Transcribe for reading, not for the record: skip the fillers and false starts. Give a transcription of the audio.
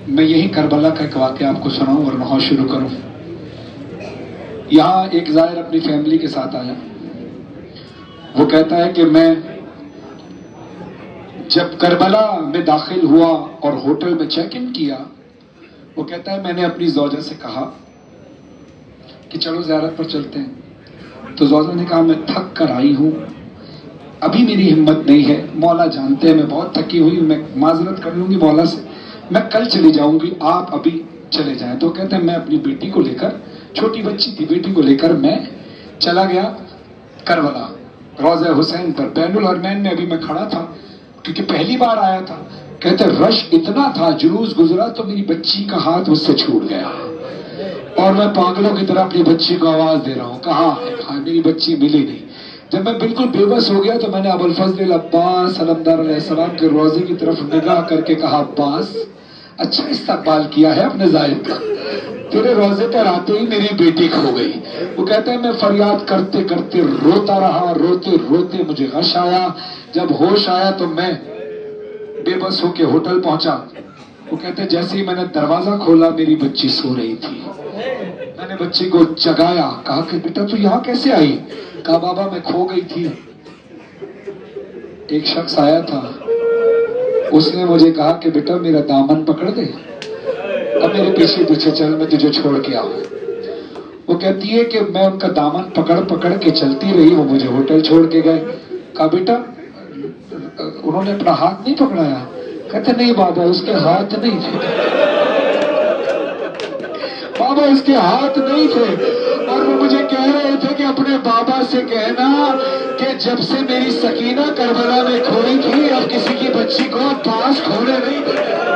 میں یہی کربلا کا ایک واقعہ آپ کو سناؤں اور وہاں شروع کروں. یہاں ایک زائر اپنی فیملی کے ساتھ آیا. وہ کہتا ہے کہ میں جب کربلا میں داخل ہوا اور ہوٹل میں چیک ان کیا، وہ کہتا ہے میں نے اپنی زوجہ سے کہا کہ چلو زیارت پر چلتے ہیں. تو زوجہ نے کہا میں تھک کر آئی ہوں، ابھی میری ہمت نہیں ہے، مولا جانتے ہیں میں بہت تھکی ہوئی ہوں، میں معذرت کر لوں گی مولا سے، میں کل چلی جاؤں گی، آپ ابھی چلے جائیں. تو کہتے ہیں میں اپنی بیٹی کو لے کر، چھوٹی بچی تھی، بیٹی کو لے کر میں چلا گیا کربلا روضہ حسین پر. بین الحرمین میں ابھی میں کھڑا تھا کیونکہ پہلی بار آیا تھا. کہتے رش اتنا تھا، جلوس گزرا تو میری بچی کا ہاتھ مجھ سے چھوٹ گیا اور میں پاگلوں کی طرح اپنی بچی کو آواز دے رہا ہوں کہاں ہے، کہاں، میری بچی ملی نہیں. جب میں بالکل بے بس ہو گیا تو میں نے ابو الفضل عباس علمدار علیہ السلام کے روضے کی طرف نگاہ کر کے کہا عباس اچھا استقبال کیا ہے اپنے زائر کا، تیرے روضے پر آتے ہی میری بیٹی کھو گئی. وہ کہتے ہیں میں فریاد کرتے کرتے روتا رہا، روتے روتے مجھے غش آیا. جب ہوش آیا تو میں بے بس ہو کے ہوٹل پہنچا. وہ کہتے ہیں جیسے ہی میں نے دروازہ کھولا میری بچی سو رہی تھی. میں نے بچی کو جگایا، کہا کہ بیٹا تو یہاں کیسے آئی؟ کہا بابا میں کھو گئی تھی، ایک شخص آیا تھا، اس نے مجھے کہا کہ بیٹا میرا دامن پکڑ دے، اب میرے پیچھے پیچھے چل، میں تجھے چھوڑ کے آؤں. وہ کہتی ہے کہ میں ان کا دامن پکڑ پکڑ کے چلتی رہی، وہ مجھے ہوٹل چھوڑ کے گئے. کہا بیٹا انہوں نے اپنا ہاتھ نہیں پکڑایا؟ کہتے نہیں بابا اس کے ہاتھ نہیں تھے، بابا اس کے ہاتھ نہیں تھے. اور وہ مجھے کہہ رہے تھے کہ اپنے بابا سے کہنا کہ جب سے میری سکینہ کربلا میں کھوئی تھی اب کسی کی بچی کو پاس کھونے نہیں دے.